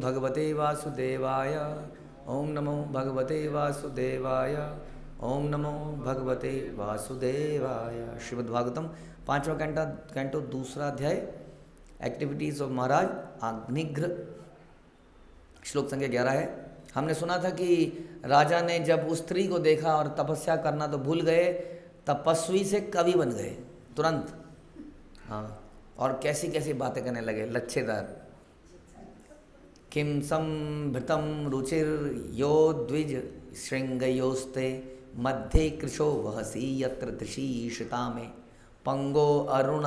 भगवते वासुदेवाय, ओम नमो भगवते वासुदेवाय, ओम नमो भगवते वासुदेवाय। श्रीमद्भागवतम 5वां कैंटो 2रा अध्याय, एक्टिविटीज़ ऑफ महाराज अग्निघ्र, श्लोक संख्या 11 है। हमने सुना था कि राजा ने जब उस स्त्री को देखा और तपस्या करना तो भूल गए, तपस्वी से कवि बन गए तुरंत। हाँ, और कैसी कैसी बातें करने लगे, लच्छेदार। किम संभृतम रुचिर यो द्विज श्रृंगयोस्ते, मध्य कृशो वहसी यत्र दृशीषिता में, पंगो अरुण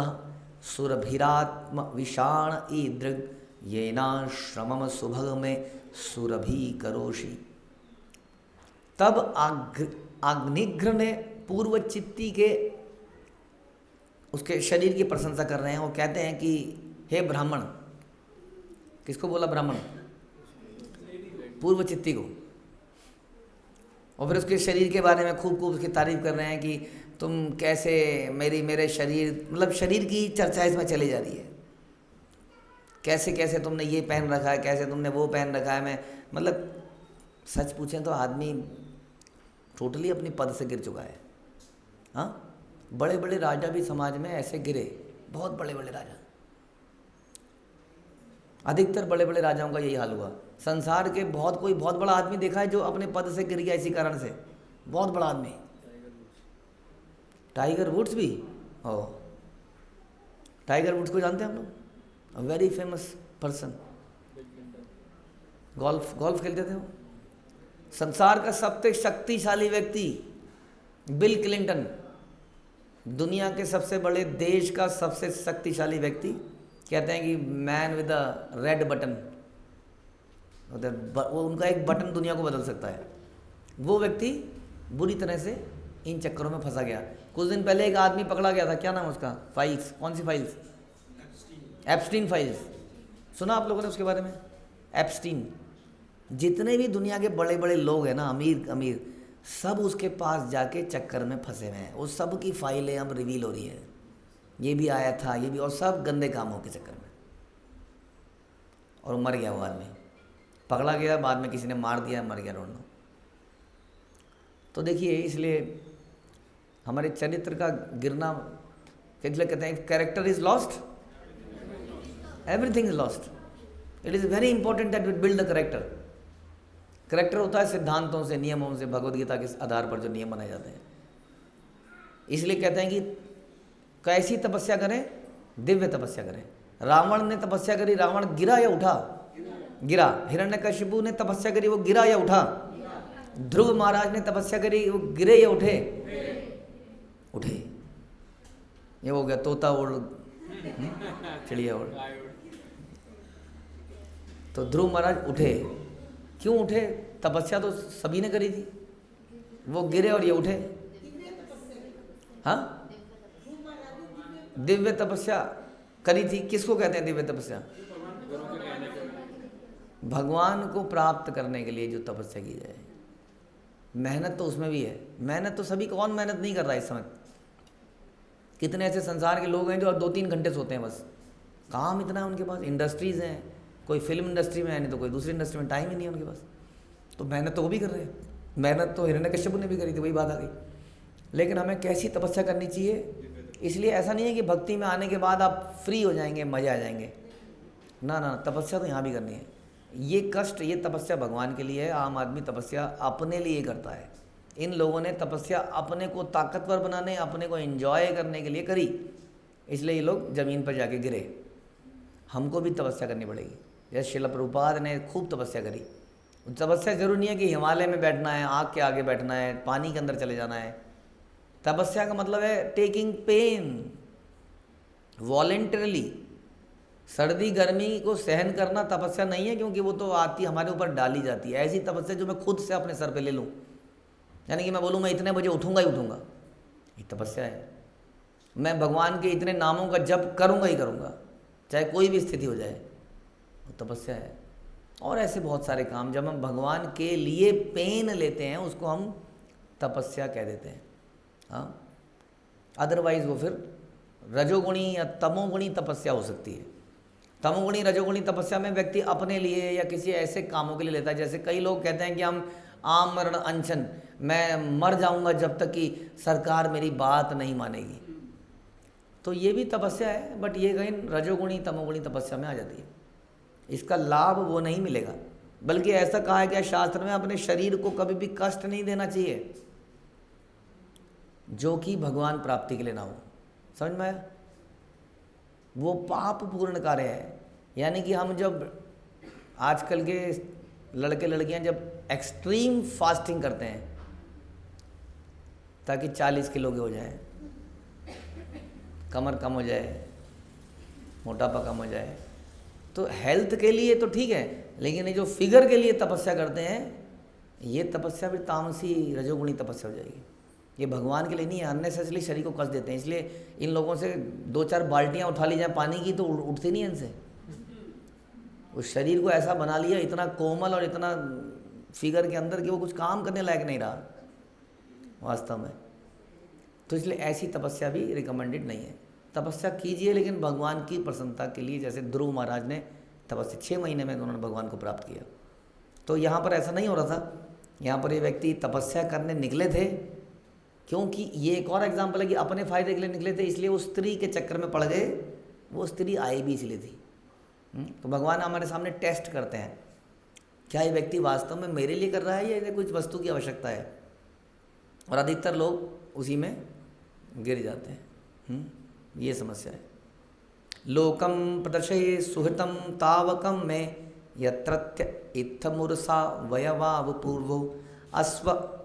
सुरभिरात्म विषाण ईदृग, येनाश्रमम सुभग में सुरभि करोषि। तब अग्निघ्र ने पूर्व चित्ती के उसके शरीर की प्रशंसा कर रहे हैं। वो कहते हैं कि हे ब्राह्मण, किसको बोला ब्राह्मण? पूर्व चित्ती को। और फिर उसके शरीर के बारे में खूब उसकी तारीफ कर रहे हैं कि तुम कैसे मेरे शरीर, मतलब शरीर की चर्चा इसमें चली जा रही है। कैसे कैसे तुमने ये पहन रखा है, कैसे तुमने वो पहन रखा है। मैं मतलब सच पूछें तो आदमी टोटली अपनी पद से गिर चुका है। हाँ, बड़े बड़े राजा भी समाज में ऐसे गिरे, बहुत बड़े बड़े राजा। अधिकतर बड़े बड़े राजाओं का यही हाल हुआ। संसार के कोई बहुत बड़ा आदमी देखा है जो अपने पद से गिर गया इसी कारण से? बहुत बड़ा आदमी, टाइगर वुड्स भी। ओ, टाइगर वुड्स को जानते हैं हम लोग? वेरी फेमस पर्सन, गोल्फ खेलते थे वो। संसार का सबसे शक्तिशाली व्यक्ति बिल क्लिंटन, दुनिया के सबसे बड़े देश का सबसे शक्तिशाली व्यक्ति। कहते हैं कि man with a red button, वो उनका एक बटन दुनिया को बदल सकता है। वो व्यक्ति बुरी तरह से इन चक्करों में फंसा गया। कुछ दिन पहले एक आदमी पकड़ा गया था, क्या नाम उसका? फाइल्स, कौन सी फाइल्स? Epstein files. सुना आप लोगों ने उसके बारे में? एप्स्टीन। जितने भी दुनिया के बड़े बड़े लोग हैं ना, अमीर, सब उसके पास जाके चक्कर में फंसे हुए हैं। उस सब की फाइलें अब रिवील हो रही है, ये भी आया था, ये भी, और सब गंदे कामों के चक्कर में। और मर गया वो आदमी, पकड़ा गया, बाद में किसी ने मार दिया, मर गया रोड में। तो देखिए, इसलिए हमारे चरित्र का गिरना, इसलिए कहते हैं character is lost, everything is lost. It is very important that we build the character. Character होता है सिद्धांतों से, नियमों से, भगवद गीता के आधार पर जो नियम बनाए जाते हैं। इसलिए कहते हैं कि कैसी तपस्या करें? दिव्य तपस्या करें। रावण ने तपस्या करी, रावण गिरा या उठा? गिरा। हिरण्यकशिपु ने तपस्या करी, वो गिरा या उठा? ध्रुव महाराज ने तपस्या करी, वो गिरे या उठे? उठे। ये हो गया तोता उड़, चिड़िया उड़। तो ध्रुव महाराज उठे। क्यों उठे? तपस्या तो सभी ने करी थी, वो गिरे और ये उठे। हाँ, दिव्य तपस्या करी थी। किसको कहते हैं दिव्य तपस्या? भगवान को प्राप्त करने के लिए जो तपस्या की जाए। मेहनत तो उसमें भी है, मेहनत तो सभी, कौन मेहनत नहीं कर रहा है इस समय? कितने ऐसे संसार के लोग हैं जो 2-3 घंटे सोते हैं बस, काम इतना है उनके पास। इंडस्ट्रीज़ हैं, कोई फिल्म इंडस्ट्री में है, नहीं तो कोई दूसरी इंडस्ट्री में, टाइम ही नहीं है उनके पास। तो मेहनत तो वो भी कर रहे हैं, मेहनत तो हिरण्यकश्यप ने भी करी थी, वही बात आ गई। लेकिन हमें कैसी तपस्या करनी चाहिए? इसलिए ऐसा नहीं है कि भक्ति में आने के बाद आप फ्री हो जाएंगे, मजे आ जाएंगे। ना ना, तपस्या तो यहाँ भी करनी है। ये कष्ट, ये तपस्या भगवान के लिए है। आम आदमी तपस्या अपने लिए करता है। इन लोगों ने तपस्या अपने को ताकतवर बनाने, अपने को एंजॉय करने के लिए करी, इसलिए ये लोग ज़मीन पर जाके गिरे। हमको भी तपस्या करनी पड़ेगी। जैसे श्रील प्रभुपाद ने खूब तपस्या करी। तपस्या जरूर नहीं है कि हिमालय में बैठना है, आग के आगे बैठना है, पानी के अंदर चले जाना है। तपस्या का मतलब है टेकिंग पेन वॉलेंटरली। सर्दी गर्मी को सहन करना तपस्या नहीं है, क्योंकि वो तो आती हमारे ऊपर डाली जाती है। ऐसी तपस्या जो मैं खुद से अपने सर पे ले लूँ, यानी कि मैं बोलूँ मैं इतने बजे उठूँगा ही उठूँगा, ये तपस्या है। मैं भगवान के इतने नामों का जप करूँगा ही करूँगा, चाहे कोई भी स्थिति हो जाए, वो तपस्या है। और ऐसे बहुत सारे काम जब हम भगवान के लिए पेन लेते हैं, उसको हम तपस्या कह देते हैं। हाँ, अदरवाइज वो फिर रजोगुणी या तमोगुणी तपस्या हो सकती है। तमोगुणी रजोगुणी तपस्या में व्यक्ति अपने लिए या किसी ऐसे कामों के लिए लेता है, जैसे कई लोग कहते हैं कि हम आमरण अनशन, मैं मर जाऊंगा जब तक कि सरकार मेरी बात नहीं मानेगी। तो ये भी तपस्या है, बट ये कहीं रजोगुणी तमोगुणी तपस्या में आ जाती है। इसका लाभ वो नहीं मिलेगा, बल्कि ऐसा कहा है कि शास्त्र में अपने शरीर को कभी भी कष्ट नहीं देना चाहिए जो कि भगवान प्राप्ति के लिए ना हो। समझ में आया? वो पाप पूर्ण कार्य है। यानी कि हम जब आजकल के लड़के लड़कियां जब एक्सट्रीम फास्टिंग करते हैं ताकि 40 किलो के हो जाए, कमर कम हो जाए, मोटापा कम हो जाए, तो हेल्थ के लिए तो ठीक है, लेकिन ये जो फिगर के लिए तपस्या करते हैं, ये तपस्या फिर तामसी रजोगुणी तपस्या हो जाएगी। ये भगवान के लिए नहीं है, अननेसेसरी शरीर को कष्ट देते हैं। इसलिए इन लोगों से 2-4 बाल्टियाँ उठा ली जाए पानी की तो उठती नहीं इनसे। उस शरीर को ऐसा बना लिया, इतना कोमल और इतना फिगर के अंदर कि वो कुछ काम करने लायक नहीं रहा वास्तव में। तो इसलिए ऐसी तपस्या भी रिकमेंडेड नहीं है। तपस्या कीजिए लेकिन भगवान की प्रसन्नता के लिए, जैसे ध्रुव महाराज ने तपस्या 6 महीने में उन्होंने भगवान को प्राप्त किया। तो यहाँ पर ऐसा नहीं हो रहा था। यहाँ पर ये व्यक्ति तपस्या करने निकले थे, क्योंकि ये एक और एग्जाम्पल है कि अपने फायदे के लिए निकले थे, इसलिए वो स्त्री के चक्कर में पड़ गए। वो स्त्री आई भी इसलिए थी। तो भगवान हमारे सामने टेस्ट करते हैं, क्या ये व्यक्ति वास्तव में मेरे लिए कर रहा है या इन्हें कुछ वस्तु की आवश्यकता है। और अधिकतर लोग उसी में गिर जाते हैं। ये समस्या है। लोकम प्रदर्शये सुहृतम तावकम में यत्रत्य इत्थमुरसा वयवाव पूर्वो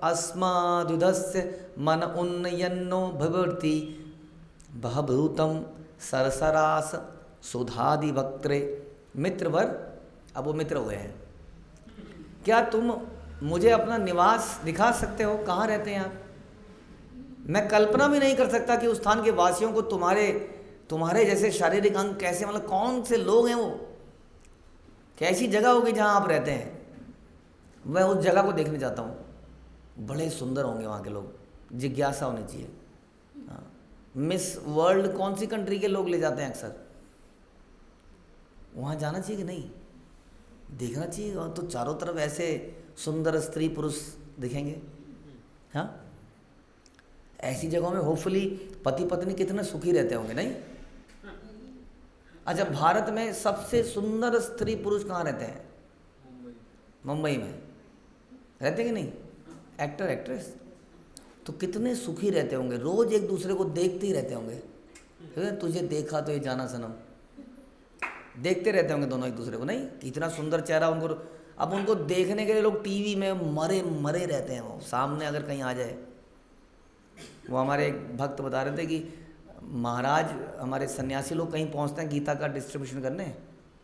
अस्मादुधस्य मन उन्नयन्नो भवति बहभूतम सरसरास सुधादि वक्त्रे मित्रवर। अब वो मित्र हुए हैं। क्या तुम मुझे अपना निवास दिखा सकते हो? कहाँ रहते हैं आप? मैं कल्पना भी नहीं कर सकता कि उस स्थान के वासियों को तुम्हारे जैसे शारीरिक अंग कैसे, मतलब कौन से लोग हैं वो, कैसी जगह होगी जहाँ आप रहते हैं। मैं उस जगह को देखने जाता हूँ। बड़े सुंदर होंगे वहाँ के लोग, जिज्ञासा होनी चाहिए। हाँ, मिस वर्ल्ड कौन सी कंट्री के लोग ले जाते हैं अक्सर, वहाँ जाना चाहिए कि नहीं, देखना चाहिए। और तो चारों तरफ ऐसे सुंदर स्त्री पुरुष दिखेंगे। हाँ, ऐसी जगहों में होपफुली पति पत्नी कितने सुखी रहते होंगे, नहीं? अच्छा, भारत में सबसे सुंदर स्त्री पुरुष कहाँ रहते हैं? मुंबई में रहते कि नहीं? एक्टर एक्ट्रेस तो कितने सुखी रहते होंगे, रोज एक दूसरे को देखते ही रहते होंगे। तुझे देखा तो ये जाना सनम, देखते रहते होंगे दोनों एक दूसरे को, नहीं? इतना सुंदर चेहरा उनको। अब उनको देखने के लिए लोग टीवी में मरे मरे रहते हैं। वो सामने अगर कहीं आ जाए, वो हमारे एक भक्त बता रहे थे कि महाराज हमारे सन्यासी लोग कहीं पहुंचते हैं गीता का डिस्ट्रीब्यूशन करने,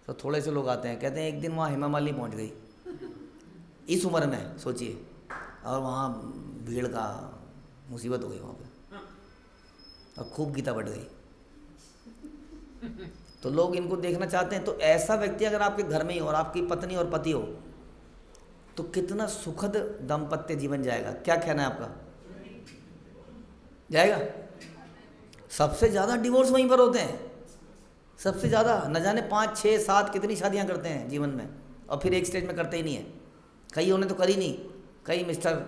तो थोड़े से लोग आते हैं, कहते हैं एक दिन वहाँ हेमा मालिनी पहुँच गई इस उम्र में, सोचिए, और वहाँ भीड़ का मुसीबत हो गई वहाँ पे, और खूब गीता बढ़ गई। तो लोग इनको देखना चाहते हैं। तो ऐसा व्यक्ति अगर आपके घर में ही और आपकी पत्नी और पति हो तो कितना सुखद दाम्पत्य जीवन जाएगा। क्या कहना है आपका? जाएगा? सबसे ज़्यादा डिवोर्स वहीं पर होते हैं, सबसे ज़्यादा। न जाने 5, 6, 7 कितनी शादियां करते हैं जीवन में, और फिर एक स्टेज में करते ही नहीं है। कई उन्होंने तो करी नहीं, कई मिस्टर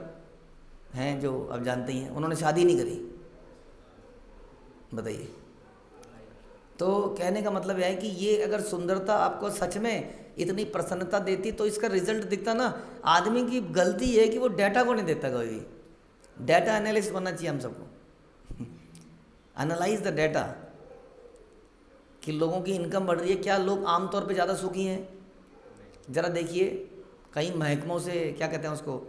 हैं जो अब जानते ही हैं, उन्होंने शादी नहीं करी। बताइए। तो कहने का मतलब यह है कि ये अगर सुंदरता आपको सच में इतनी प्रसन्नता देती तो इसका रिजल्ट दिखता ना। आदमी की गलती है कि वो डाटा को नहीं देता। कभी भी डाटा एनालिस्ट बनना चाहिए हम सबको। एनालाइज द डाटा कि लोगों की इनकम बढ़ रही है, क्या लोग आमतौर पे ज़्यादा सुखी हैं? ज़रा देखिए, कई महकमों से क्या कहते हैं उसको,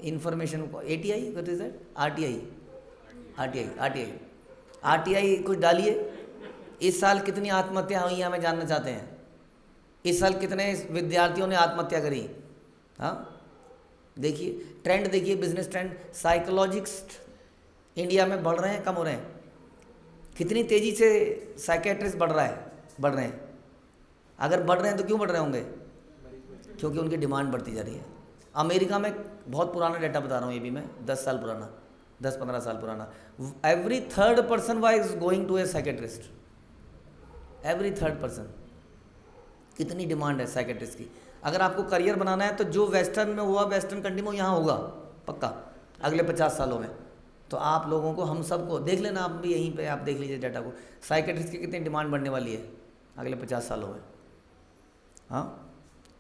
इंफॉर्मेशन को, ATI, what is that? RTI कुछ डालिए। इस साल कितनी आत्महत्या हुई हमें जानना चाहते हैं। इस साल कितने विद्यार्थियों ने आत्महत्या करी? हाँ, देखिए ट्रेंड, देखिए बिजनेस ट्रेंड। साइकोलॉजिस्ट इंडिया में बढ़ रहे हैं, कम हो रहे हैं? कितनी तेज़ी से साइकेट्रिस्ट बढ़ रहे हैं। अगर बढ़ रहे हैं तो क्यों बढ़ रहे होंगे? क्योंकि उनकी डिमांड बढ़ती जा रही है। अमेरिका में बहुत पुराना डाटा बता रहा हूँ, ये भी मैं 10 साल पुराना, 10-15 साल पुराना। every third person was going to a psychiatrist, every third person। कितनी डिमांड है साइकेट्रिस्ट की। अगर आपको करियर बनाना है तो जो वेस्टर्न में हुआ, वेस्टर्न कंट्री में यहाँ होगा पक्का अगले 50 सालों में। तो आप लोगों को, हम सबको देख लेना, आप भी यहीं पे आप देख लीजिए डाटा को, साइकेट्रिस्ट की कितनी डिमांड बढ़ने वाली है अगले 50 सालों में। हाँ,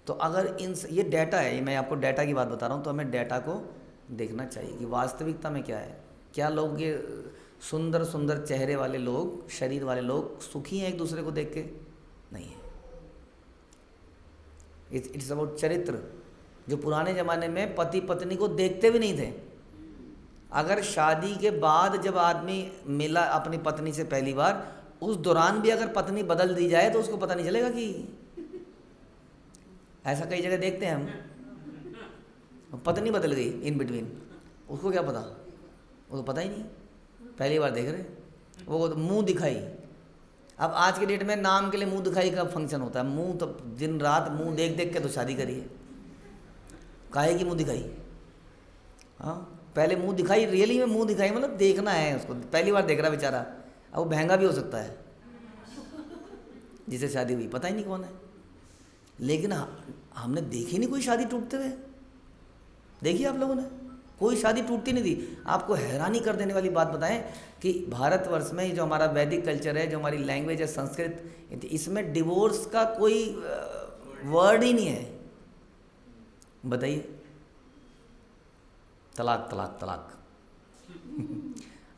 तो अगर ये डाटा है, ये मैं आपको डाटा की बात बता रहा हूँ, तो हमें डाटा को देखना चाहिए कि वास्तविकता में क्या है। क्या लोग, ये सुंदर सुंदर चेहरे वाले लोग, शरीर वाले लोग सुखी हैं एक दूसरे को देख के? नहीं है। इट्स अबाउट चरित्र। जो पुराने ज़माने में पति पत्नी को देखते भी नहीं थे, अगर शादी के बाद जब आदमी मिला अपनी पत्नी से पहली बार, उस दौरान भी अगर पत्नी बदल दी जाए तो उसको पता नहीं चलेगा कि, ऐसा कई जगह देखते हैं हम, पत्नी बदल गई इन बिटवीन, उसको क्या पता, उसको पता ही नहीं, पहली बार देख रहे, वो मुंह दिखाई। अब आज के डेट में नाम के लिए मुंह दिखाई का फंक्शन होता है। मुंह तो दिन रात मुंह देख देख के तो शादी करिए, काहे की मुंह दिखाई। हाँ, पहले मुंह दिखाई, रियली में मुंह दिखाई मतलब देखना है उसको, पहली बार देख रहा बेचारा। अब वो महंगा भी हो सकता है जिसे शादी हुई, पता ही नहीं कौन है। लेकिन हमने देखी नहीं कोई शादी टूटते हुए, देखिए आप लोगों ने, कोई शादी टूटती नहीं थी। आपको हैरानी कर देने वाली बात बताएं कि भारतवर्ष में जो हमारा वैदिक कल्चर है, जो हमारी लैंग्वेज है संस्कृत, इसमें डिवोर्स का कोई वर्ड ही नहीं है। बताइए, तलाक तलाक तलाक।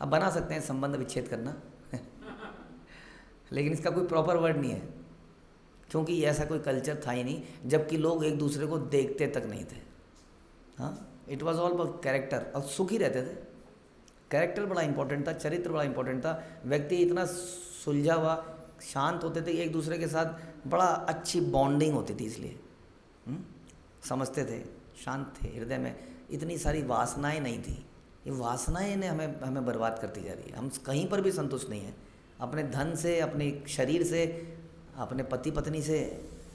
अब बना सकते हैं संबंध विच्छेद करना लेकिन इसका कोई प्रॉपर वर्ड नहीं है, क्योंकि ऐसा कोई कल्चर था ही नहीं, जबकि लोग एक दूसरे को देखते तक नहीं थे। हाँ, it was all about character, और सुखी रहते थे। कैरेक्टर बड़ा इंपॉर्टेंट था, चरित्र बड़ा इंपॉर्टेंट था। व्यक्ति इतना सुलझा हुआ, शांत होते थे, एक दूसरे के साथ बड़ा अच्छी बॉन्डिंग होती थी, इसलिए समझते थे, शांत थे, हृदय में इतनी सारी वासनाएं नहीं थी। ये वासनाएं ने हमें बर्बाद करती जा रही है। हम कहीं पर भी संतुष्ट नहीं हैं, अपने धन से, अपने शरीर से, अपने पति पत्नी से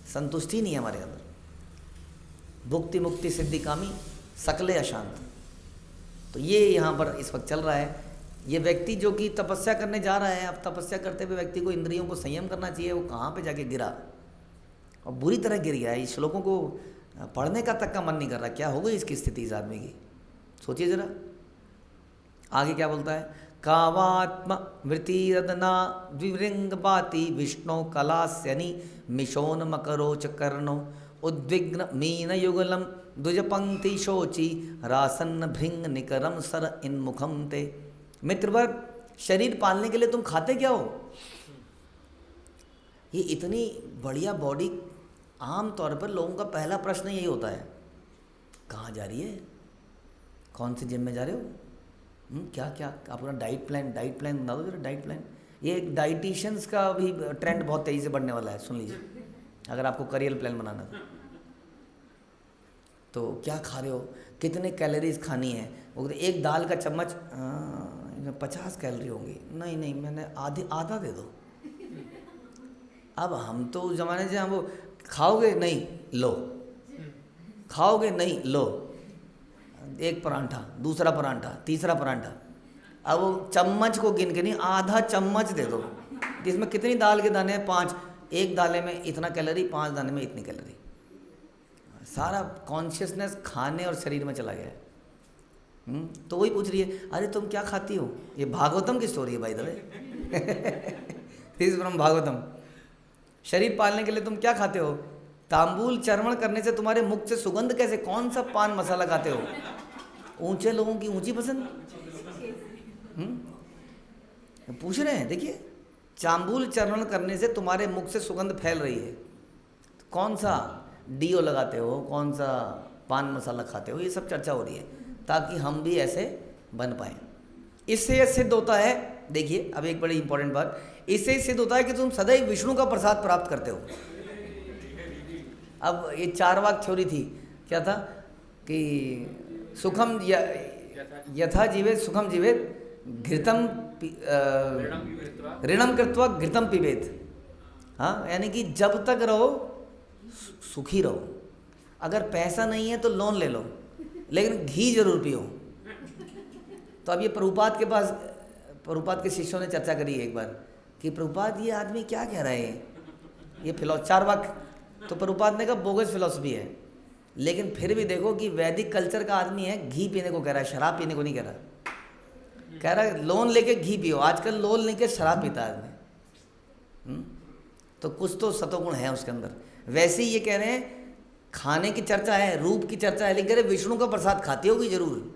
संतुष्टि नहीं है हमारे अंदर। भुक्ति मुक्ति सिद्धि कामी सकले अशांत। तो ये यहाँ पर इस वक्त चल रहा है। ये व्यक्ति जो कि तपस्या करने जा रहा है, अब तपस्या करते हुए व्यक्ति को इंद्रियों को संयम करना चाहिए, वो कहाँ पे जाके गिरा, और बुरी तरह गिर गया है। इस श्लोकों को पढ़ने का तक का मन नहीं कर रहा। क्या हो गई इसकी स्थिति इस आदमी की, सोचिए जरा। आगे क्या बोलता है, कावात्म वृत्तिरदना द्विवृंग बाति विष्णु कलास्यनि मिशोन मकरोच कर्णो उद्विग्न मीन युगलम द्विज पंक्ति शोची रासन्न भृंग निकरम सर इन्मुखम ते। मित्रवर्ग, शरीर पालने के लिए तुम खाते क्या हो? ये इतनी बढ़िया बॉडी, आम तौर पर लोगों का पहला प्रश्न यही होता है, कहाँ जा रही है, कौन सी जिम में जा रहे हो, क्या क्या अपना डाइट प्लान बना दो जरा, डाइट प्लान। ये डाइटिशियंस का भी ट्रेंड बहुत तेज़ी से बढ़ने वाला है, सुन लीजिए, अगर आपको करियर प्लान बनाना है तो क्या खा रहे हो, कितने कैलोरीज खानी है। वो एक दाल का चम्मच 50 कैलोरी होंगी, नहीं मैंने आधा दे दो। अब हम तो उस ज़माने से, हम वो खाओगे नहीं लो, खाओगे नहीं लो, एक परांठा, दूसरा परांठा, तीसरा परांठा। अब वो चम्मच को गिन के नहीं, आधा चम्मच दे दो। इसमें कितनी दाल के दाने हैं? 5। एक दाले में इतना कैलोरी, 5 दाने में इतनी कैलोरी। सारा कॉन्शियसनेस खाने और शरीर में चला गया है। तो वही पूछ रही है, अरे तुम क्या खाती हो? ये भागवतम की स्टोरी है भाई, दबे दिस इज फ्रॉम भागवतम। शरीर पालने के लिए तुम क्या खाते हो? तांबूल चर्वण करने से तुम्हारे मुख से सुगंध कैसे? कौन सा पान मसाला खाते हो? ऊंचे लोगों की ऊंची पसंद। पूछ रहे हैं, देखिए, तांबूल चर्वण करने से तुम्हारे मुख से सुगंध फैल रही है, तो कौन सा डीओ लगाते हो, कौन सा पान मसाला खाते हो, ये सब चर्चा हो रही है, ताकि हम भी ऐसे बन पाएँ। इससे यह सिद्ध होता है, देखिए अब एक बड़ी इंपॉर्टेंट बात, इससे सिद्ध होता है कि तुम सदैव विष्णु का प्रसाद प्राप्त करते हो। अब ये 4 वाक थ्योरी थी, क्या था कि सुखम यथा जीवेत सुखम जीवेत घृतम ऋणम कृत्वा घृतम पिबेत। हाँ, यानी कि जब तक रहो सुखी रहो, अगर पैसा नहीं है तो लोन ले लो, लेकिन घी जरूर पियो। तो अब ये प्रभुपाद के शिष्यों ने चर्चा करी एक बार कि प्रभुपाद ये आदमी क्या कह रहा है, ये 4 वाक तो प्रभुपाद ने कहा बोगस फिलॉसफी है, लेकिन फिर भी देखो कि वैदिक कल्चर का आदमी है, घी पीने को कह रहा है, शराब पीने को नहीं कह रहा। कह रहा है लोन लेके घी पियो। आजकल लोन लेके शराब पीता है आदमी। तो कुछ तो सतोगुण है उसके अंदर। वैसे ही ये कह रहे हैं खाने की चर्चा है, रूप की चर्चा है, लेकिन कह रहे विष्णु का प्रसाद खाती होगी जरूर।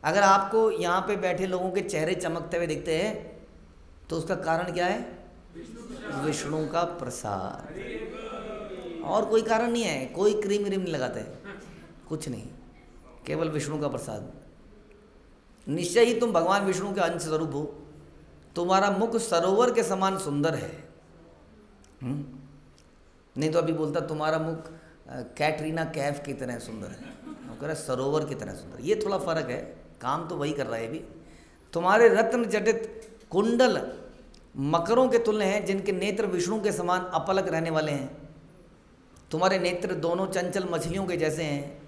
अगर आपको यहाँ पे बैठे लोगों के चेहरे चमकते हुए दिखते हैं तो उसका कारण क्या है? विष्णु का प्रसाद, और कोई कारण नहीं है। कोई क्रीम व्रीम नहीं लगाते, कुछ नहीं, केवल विष्णु का प्रसाद। निश्चय ही तुम भगवान विष्णु के अंश स्वरूप हो। तुम्हारा मुख सरोवर के समान सुंदर है। नहीं तो अभी बोलता तुम्हारा मुख कैटरीना कैफ की तरह सुंदर है, वो कह रहा सरोवर की तरह सुंदर। ये थोड़ा फर्क है, काम तो वही कर रहा है भी। तुम्हारे रत्न जटित कुंडल मकरों के तुल्य हैं, जिनके नेत्र विष्णु के समान अपलक रहने वाले हैं। तुम्हारे नेत्र दोनों चंचल मछलियों के जैसे हैं।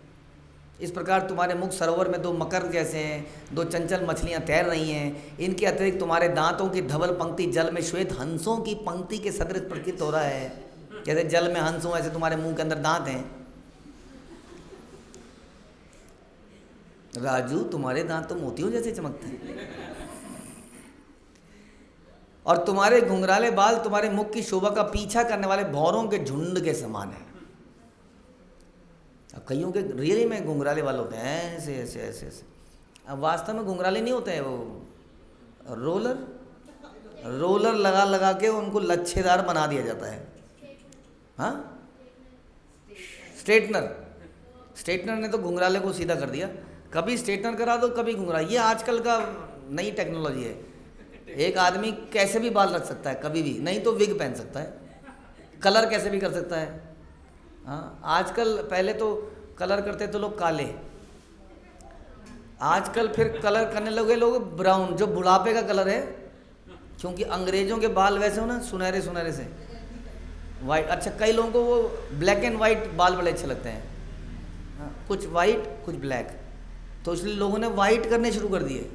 इस प्रकार तुम्हारे मुख सरोवर में दो मकर जैसे हैं, दो चंचल मछलियां तैर रही हैं। इनके अतिरिक्त तुम्हारे दांतों की धवल पंक्ति जल में श्वेत हंसों की पंक्ति के सदृश प्रतीत हो रहा है। जैसे जल में हंस हो, ऐसे तुम्हारे मुंह के अंदर दांत हैं। राजू तुम्हारे दांत तो मोतियों जैसे चमकते हैं। और तुम्हारे घुंघराले बाल तुम्हारे मुख की शोभा का पीछा करने वाले भौरों के झुंड के समान है। अब कईयों के रियली में घुंघराले वाले होते हैं ऐसे ऐसे ऐसे ऐसे। अब वास्तव में घुंघराले नहीं होते हैं, वो रोलर लगा लगा के उनको लच्छेदार बना दिया जाता है। हाँ, स्ट्रेटनर ने तो घुंघराले को सीधा कर दिया। कभी स्ट्रेटनर करा दो, कभी घुंघरा। ये आजकल का नई टेक्नोलॉजी है। एक आदमी कैसे भी बाल रख सकता है कभी भी, नहीं तो विग पहन सकता है, कलर कैसे भी कर सकता है। हाँ, आजकल पहले तो कलर करते तो लोग काले, आजकल फिर कलर करने लगे लोग ब्राउन, जो बुढ़ापे का कलर है। क्योंकि अंग्रेजों के बाल वैसे हो ना, सुनहरे सुनहरे से, वाइट। अच्छा, कई लोगों को वो ब्लैक एंड वाइट बाल बड़े अच्छे लगते हैं। हाँ, कुछ वाइट कुछ ब्लैक, तो इसलिए लोगों ने वाइट करने शुरू कर दिए।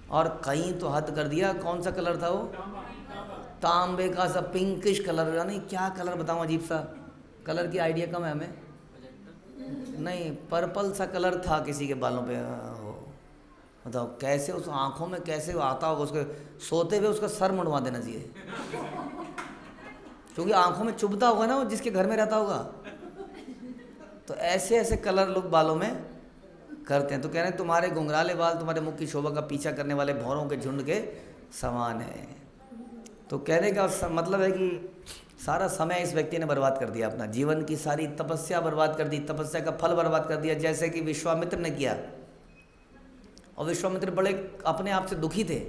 और कहीं तो हद कर दिया। कौन सा कलर था वो? तांबे का सा पिंकिश कलर, यानी क्या कलर बताऊँ, अजीब सा कलर की आइडिया कम है हमें। नहीं, पर्पल सा कलर था किसी के बालों पे। हो बताओ कैसे उस आँखों में कैसे आता होगा। उसके सोते हुए उसका सर मुंडवा देना चाहिए, क्योंकि आँखों में चुभता होगा ना वो, जिसके घर में रहता होगा। तो ऐसे ऐसे कलर लोग बालों में करते हैं। तो कह रहे हैं तुम्हारे घुंघराले बाल तुम्हारे मुख की शोभा का पीछा करने वाले भौरों के झुंड के समान है। तो कहने का मतलब है कि सारा समय इस व्यक्ति ने बर्बाद कर दिया, अपना जीवन की सारी तपस्या बर्बाद कर दी, तपस्या का फल बर्बाद कर दिया, जैसे कि विश्वामित्र ने किया। और विश्वामित्र बड़े अपने आप से दुखी थे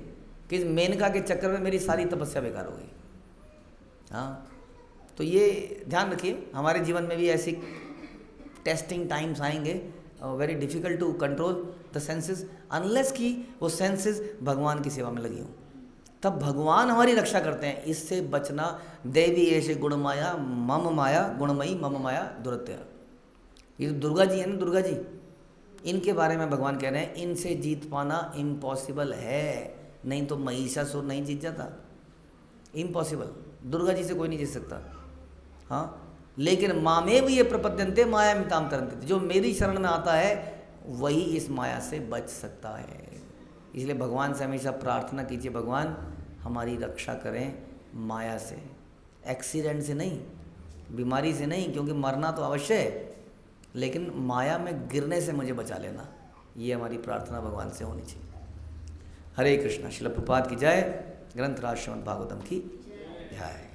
कि मेनका के चक्कर में मेरी सारी तपस्या बेकार हो गई। हाँ, तो ये ध्यान रखिए, हमारे जीवन में भी ऐसी टेस्टिंग टाइम्स आएंगे, very difficult to control the senses, unless कि वो सेंसेस भगवान की सेवा में लगी हों। तब भगवान हमारी रक्षा करते हैं। इससे बचना देवी ऐसे गुणमाया मम माया गुणमयी मम माया दुरत्या। ये दुर्गा जी है ना, दुर्गा जी, इनके बारे में भगवान कह रहे हैं इनसे जीत पाना इम्पॉसिबल है। नहीं तो महिषासुर नहीं जीत जाता, इम्पॉसिबल। दुर्गा जी से कोई नहीं जीत सकता। हाँ, लेकिन मामेव ये प्रपद्यन्ते माया मिताम तरन्ते, जो मेरी शरण में आता है वही इस माया से बच सकता है। इसलिए भगवान से हमेशा प्रार्थना कीजिए, भगवान हमारी रक्षा करें माया से, एक्सीडेंट से नहीं, बीमारी से नहीं, क्योंकि मरना तो अवश्य है, लेकिन माया में गिरने से मुझे बचा लेना। ये हमारी प्रार्थना भगवान से होनी चाहिए। हरे कृष्णा। श्रील प्रभुपाद की जय। ग्रंथराज श्रीमद् भागवतम की जय।